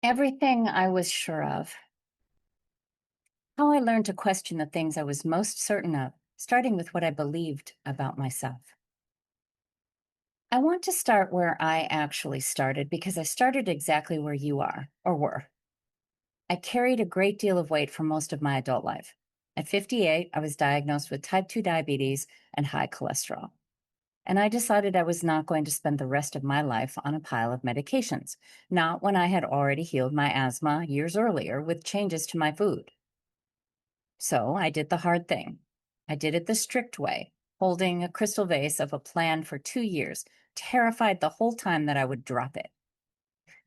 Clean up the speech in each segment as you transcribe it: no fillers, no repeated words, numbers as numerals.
Everything I was sure of. How I learned to question the things I was most certain of, starting with what I believed about myself. I want to start where I actually started because I started exactly where you are or were. I carried a great deal of weight for most of my adult life. At 58, I was diagnosed with type 2 diabetes and high cholesterol. And I decided I was not going to spend the rest of my life on a pile of medications, not when I had already healed my asthma years earlier with changes to my food. So I did the hard thing. I did it the strict way, holding a crystal vase of a plan for 2 years, terrified the whole time that I would drop it.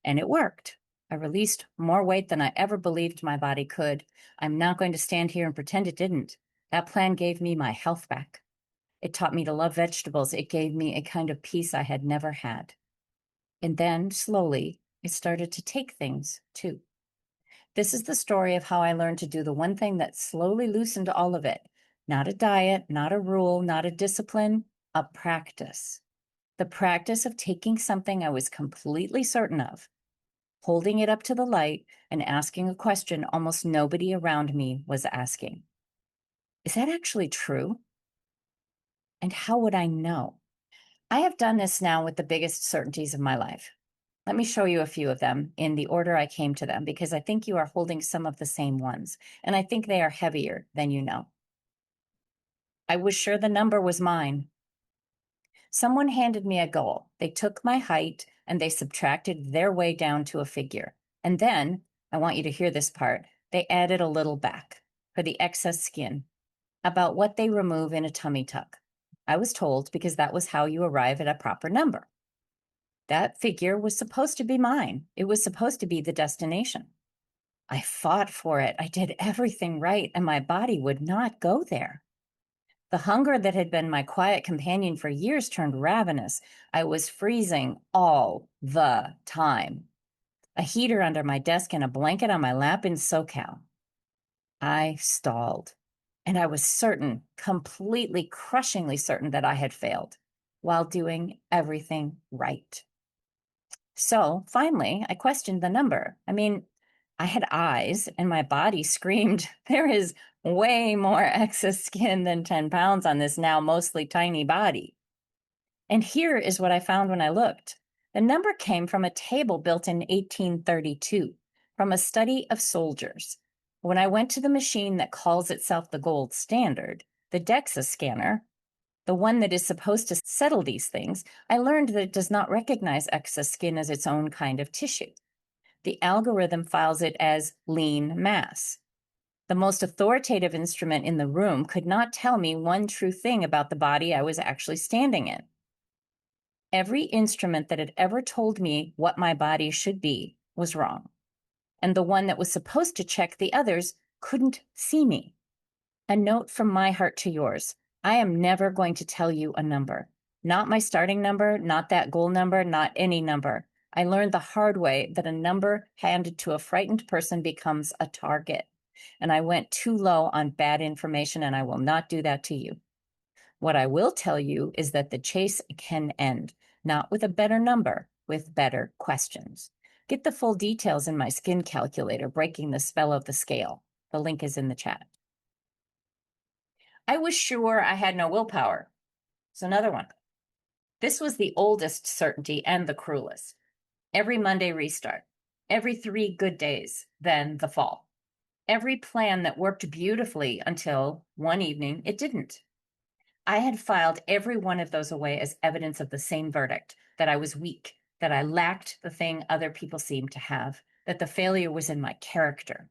And it worked. I released more weight than I ever believed my body could. I'm not going to stand here and pretend it didn't. That plan gave me my health back. It taught me to love vegetables. It gave me a kind of peace I had never had. And then, slowly, I started to take things too. This is the story of how I learned to do the one thing that slowly loosened all of it. Not a diet, not a rule, not a discipline, a practice. The practice of taking something I was completely certain of, holding it up to the light, and asking a question almost nobody around me was asking. Is that actually true? And how would I know? I have done this now with the biggest certainties of my life. Let me show you a few of them in the order I came to them, because I think you are holding some of the same ones, and I think they are heavier than you know. I was sure the number was mine. Someone handed me a goal. They took my height and they subtracted their way down to a figure. And then, I want you to hear this part, they added a little back for the excess skin, about what they remove in a tummy tuck. I was told because that was how you arrive at a proper number. That figure was supposed to be mine. It was supposed to be the destination. I fought for it. I did everything right, and my body would not go there. The hunger that had been my quiet companion for years turned ravenous. I was freezing all the time. A heater under my desk and a blanket on my lap in SoCal. I stalled, and I was certain, completely crushingly certain, that I had failed while doing everything right. So finally, I questioned the number. I had eyes, and my body screamed, there is way more excess skin than 10 pounds on this now mostly tiny body. And here is what I found when I looked. The number came from a table built in 1832, from a study of soldiers. When I went to the machine that calls itself the gold standard, the DEXA scanner, the one that is supposed to settle these things, I learned that it does not recognize excess skin as its own kind of tissue. The algorithm files it as lean mass. The most authoritative instrument in the room could not tell me one true thing about the body I was actually standing in. Every instrument that had ever told me what my body should be was wrong, and the one that was supposed to check the others couldn't see me. A note from my heart to yours. I am never going to tell you a number. Not my starting number, not that goal number, not any number. I learned the hard way that a number handed to a frightened person becomes a target. And I went too low on bad information, and I will not do that to you. What I will tell you is that the chase can end, not with a better number, with better questions. Get the full details in my skin calculator, Breaking the Spell of the Scale. The link is in the chat. I was sure I had no willpower. It's another one. This was the oldest certainty and the cruelest. Every Monday restart. Every 3 good days, then the fall. Every plan that worked beautifully until one evening it didn't. I had filed every one of those away as evidence of the same verdict, that I was weak, that I lacked the thing other people seemed to have, that the failure was in my character.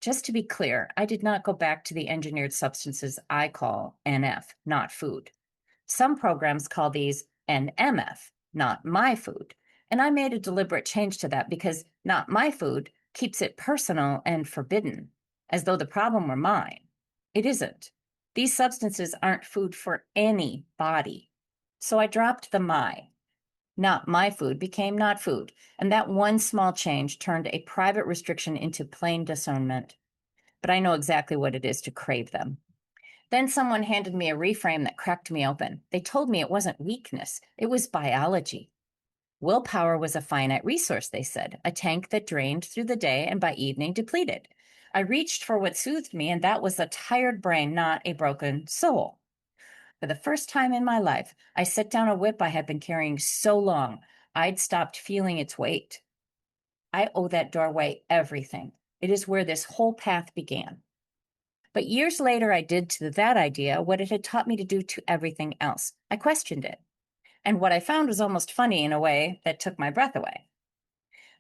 Just to be clear, I did not go back to the engineered substances I call NF, not food. Some programs call these NMF, not my food. And I made a deliberate change to that because not my food keeps it personal and forbidden, as though the problem were mine. It isn't. These substances aren't food for any body. So I dropped the my. Not my food became not food. And that one small change turned a private restriction into plain disownment. But I know exactly what it is to crave them. Then someone handed me a reframe that cracked me open. They told me it wasn't weakness, it was biology. Willpower was a finite resource, they said, a tank that drained through the day and by evening depleted. I reached for what soothed me, and that was a tired brain, not a broken soul. For the first time in my life, I set down a whip I had been carrying so long, I'd stopped feeling its weight. I owe that doorway everything. It is where this whole path began. But years later, I did to that idea what it had taught me to do to everything else. I questioned it. And what I found was almost funny in a way that took my breath away.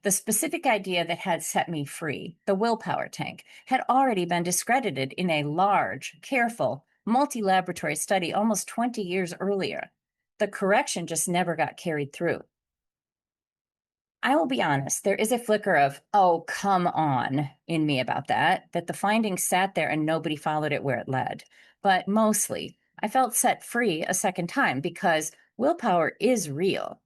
The specific idea that had set me free, the willpower tank, had already been discredited in a large, careful, multi-laboratory study almost 20 years earlier. The correction just never got carried through. I will be honest, there is a flicker of, oh, come on, in me about that the findings sat there and nobody followed it where it led. But mostly, I felt set free a second time because willpower is real.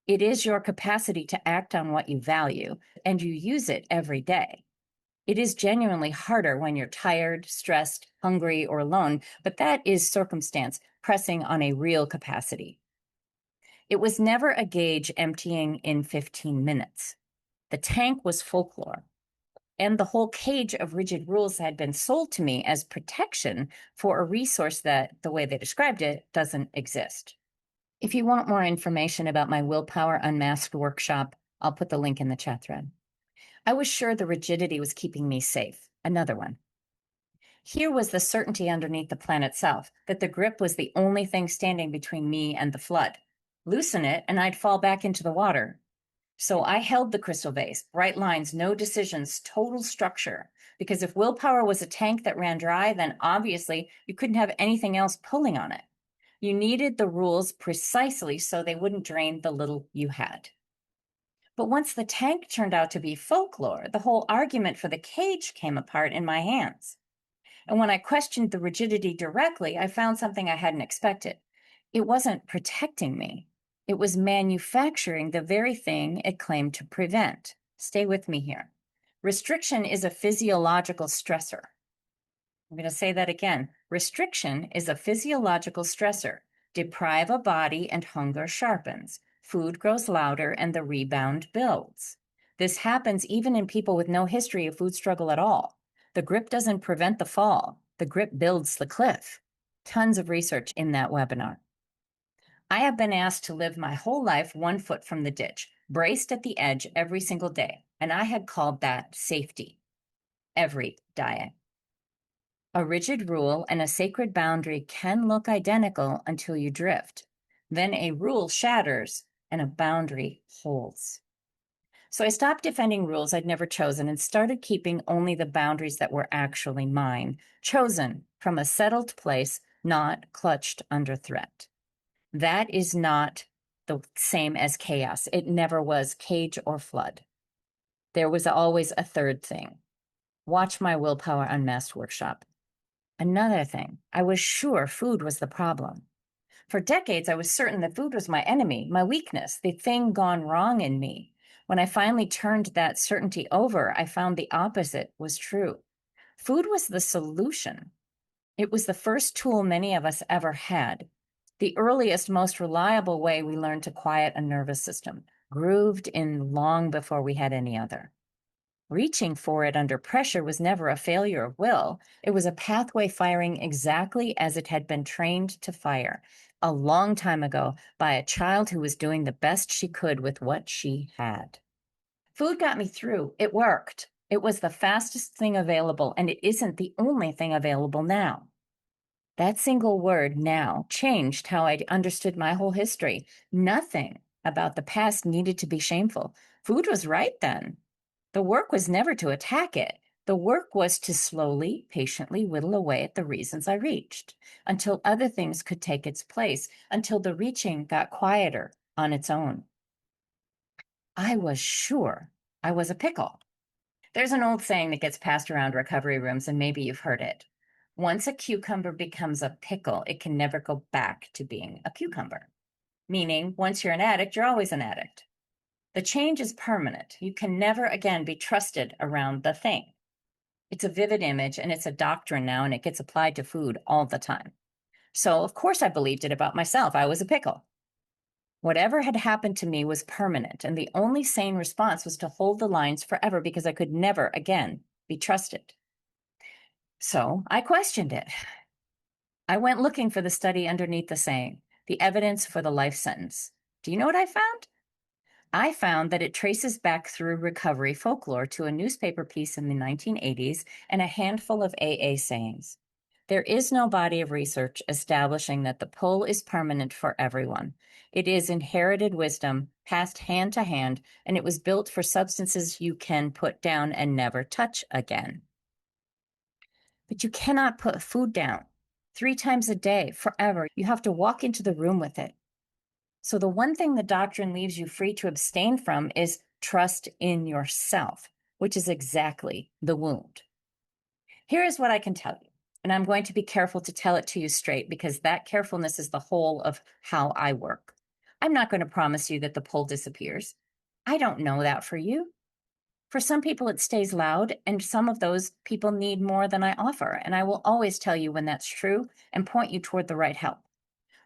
It is your capacity to act on what you value, and you use it every day. It is genuinely harder when you're tired, stressed, hungry, or alone, but that is circumstance pressing on a real capacity. It was never a gauge emptying in 15 minutes. The tank was folklore, and the whole cage of rigid rules had been sold to me as protection for a resource that, the way they described it, doesn't exist. If you want more information about my Willpower Unmasked workshop, I'll put the link in the chat thread. I was sure the rigidity was keeping me safe. Another one. Here was the certainty underneath the plan itself that the grip was the only thing standing between me and the flood. Loosen it, and I'd fall back into the water. So I held the crystal vase, bright lines, no decisions, total structure. Because if willpower was a tank that ran dry, then obviously you couldn't have anything else pulling on it. You needed the rules precisely so they wouldn't drain the little you had. But once the tank turned out to be folklore, the whole argument for the cage came apart in my hands. And when I questioned the rigidity directly, I found something I hadn't expected. It wasn't protecting me. It was manufacturing the very thing it claimed to prevent. Stay with me here. Restriction is a physiological stressor. I'm going to say that again. Restriction is a physiological stressor. Deprive a body and hunger sharpens. Food grows louder and the rebound builds. This happens even in people with no history of food struggle at all. The grip doesn't prevent the fall. The grip builds the cliff. Tons of research in that webinar. I have been asked to live my whole life 1 foot from the ditch, braced at the edge every single day, and I had called that safety. Every diet. A rigid rule and a sacred boundary can look identical until you drift. Then a rule shatters and a boundary holds. So I stopped defending rules I'd never chosen and started keeping only the boundaries that were actually mine, chosen from a settled place, not clutched under threat. That is not the same as chaos. It never was cage or flood. There was always a third thing. Watch my Willpower Unmasked workshop. Another thing, I was sure food was the problem. For decades, I was certain that food was my enemy, my weakness, the thing gone wrong in me. When I finally turned that certainty over, I found the opposite was true. Food was the solution. It was the first tool many of us ever had. The earliest, most reliable way we learned to quiet a nervous system, grooved in long before we had any other. Reaching for it under pressure was never a failure of will. It was a pathway firing exactly as it had been trained to fire a long time ago by a child who was doing the best she could with what she had. Food got me through. It worked. It was the fastest thing available, and it isn't the only thing available now. That single word, now, changed how I understood my whole history. Nothing about the past needed to be shameful. Food was right then. The work was never to attack it. The work was to slowly, patiently whittle away at the reasons I reached, until other things could take its place, until the reaching got quieter on its own. I was sure I was a pickle. There's an old saying that gets passed around recovery rooms, and maybe you've heard it. Once a cucumber becomes a pickle, it can never go back to being a cucumber. Meaning, once you're an addict, you're always an addict. The change is permanent. You can never again be trusted around the thing. It's a vivid image, and it's a doctrine now, and it gets applied to food all the time. So, of course, I believed it about myself. I was a pickle. Whatever had happened to me was permanent, and the only sane response was to hold the lines forever because I could never again be trusted. So I questioned it. I went looking for the study underneath the saying, the evidence for the life sentence. Do you know what I found? I found that it traces back through recovery folklore to a newspaper piece in the 1980s and a handful of AA sayings. There is no body of research establishing that the pull is permanent for everyone. It is inherited wisdom, passed hand to hand, and it was built for substances you can put down and never touch again. But you cannot put food down 3 times a day forever. You have to walk into the room with it. So the one thing the doctrine leaves you free to abstain from is trust in yourself, which is exactly the wound. Here is what I can tell you, and I'm going to be careful to tell it to you straight because that carefulness is the whole of how I work. I'm not going to promise you that the pull disappears. I don't know that for you. For some people, it stays loud, and some of those people need more than I offer, and I will always tell you when that's true and point you toward the right help.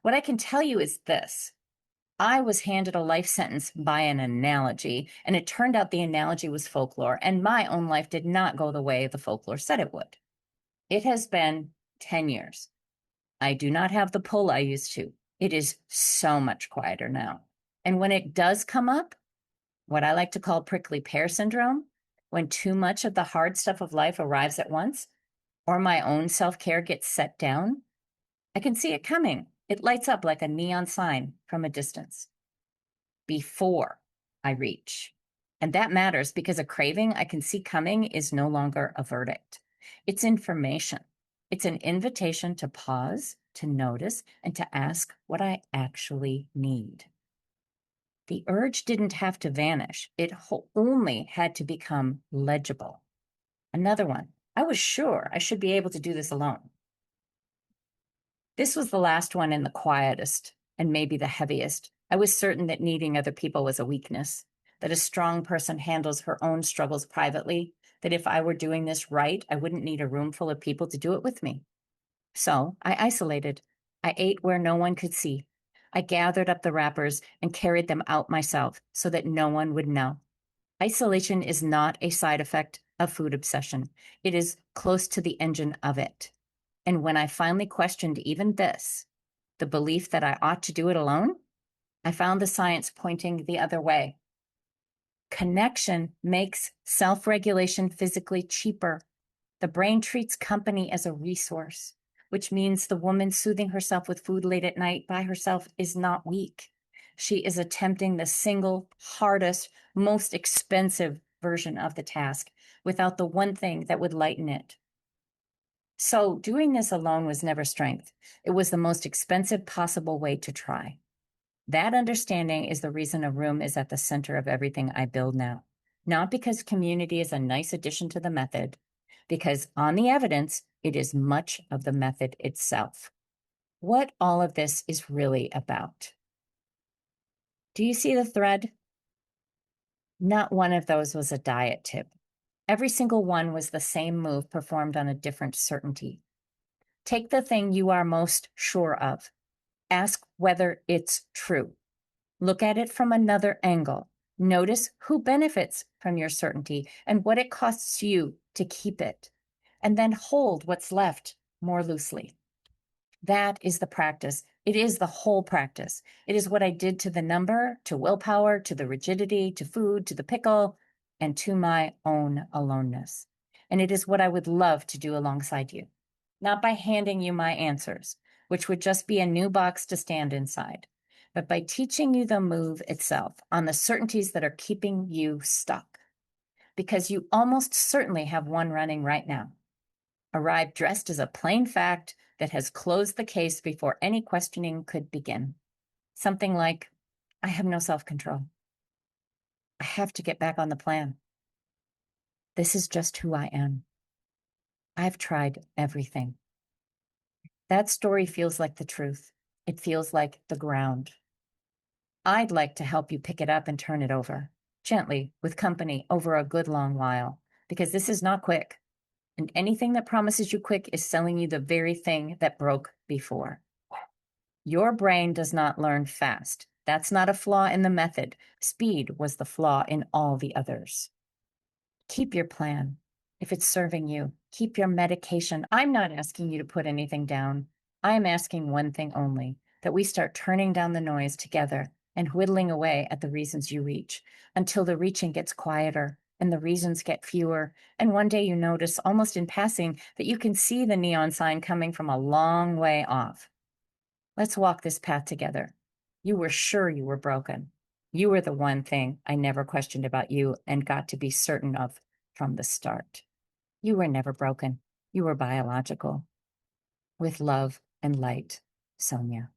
What I can tell you is this. I was handed a life sentence by an analogy, and it turned out the analogy was folklore, and my own life did not go the way the folklore said it would. It has been 10 years. I do not have the pull I used to. It is so much quieter now. And when it does come up, what I like to call prickly pear syndrome, when too much of the hard stuff of life arrives at once, or my own self-care gets set down, I can see it coming. It lights up like a neon sign from a distance before I reach. And that matters because a craving I can see coming is no longer a verdict. It's information. It's an invitation to pause, to notice, and to ask what I actually need. The urge didn't have to vanish. It only had to become legible. Another one. I was sure I should be able to do this alone. This was the last one and the quietest, and maybe the heaviest. I was certain that needing other people was a weakness, that a strong person handles her own struggles privately, that if I were doing this right, I wouldn't need a room full of people to do it with me. So I isolated. I ate where no one could see. I gathered up the wrappers and carried them out myself so that no one would know. Isolation is not a side effect of food obsession. It is close to the engine of it. And when I finally questioned even this, the belief that I ought to do it alone, I found the science pointing the other way. Connection makes self-regulation physically cheaper. The brain treats company as a resource, which means the woman soothing herself with food late at night by herself is not weak. She is attempting the single hardest, most expensive version of the task without the one thing that would lighten it. So doing this alone was never strength. It was the most expensive possible way to try. That understanding is the reason a room is at the center of everything I build now. Not because community is a nice addition to the method, because on the evidence, it is much of the method itself. What all of this is really about. Do you see the thread? Not one of those was a diet tip. Every single one was the same move performed on a different certainty. Take the thing you are most sure of. Ask whether it's true. Look at it from another angle. Notice who benefits from your certainty and what it costs you to keep it. And then hold what's left more loosely. That is the practice. It is the whole practice. It is what I did to the number, to willpower, to the rigidity, to food, to the pickle, and to my own aloneness. And it is what I would love to do alongside you. Not by handing you my answers, which would just be a new box to stand inside, but by teaching you the move itself on the certainties that are keeping you stuck. Because you almost certainly have one running right now. Arrived dressed as a plain fact that has closed the case before any questioning could begin. Something like, I have no self-control. I have to get back on the plan. This is just who I am. I've tried everything. That story feels like the truth. It feels like the ground. I'd like to help you pick it up and turn it over, gently, with company, over a good long while, because this is not quick. And anything that promises you quick is selling you the very thing that broke before. Your brain does not learn fast. That's not a flaw in the method. Speed was the flaw in all the others. Keep your plan. If it's serving you, keep your medication. I'm not asking you to put anything down. I am asking one thing only, that we start turning down the noise together and whittling away at the reasons you reach until the reaching gets quieter and the reasons get fewer. And one day you notice, almost in passing, that you can see the neon sign coming from a long way off. Let's walk this path together. You were sure you were broken. You were the one thing I never questioned about you and got to be certain of from the start. You were never broken. You were biological. With love and light, Sonia.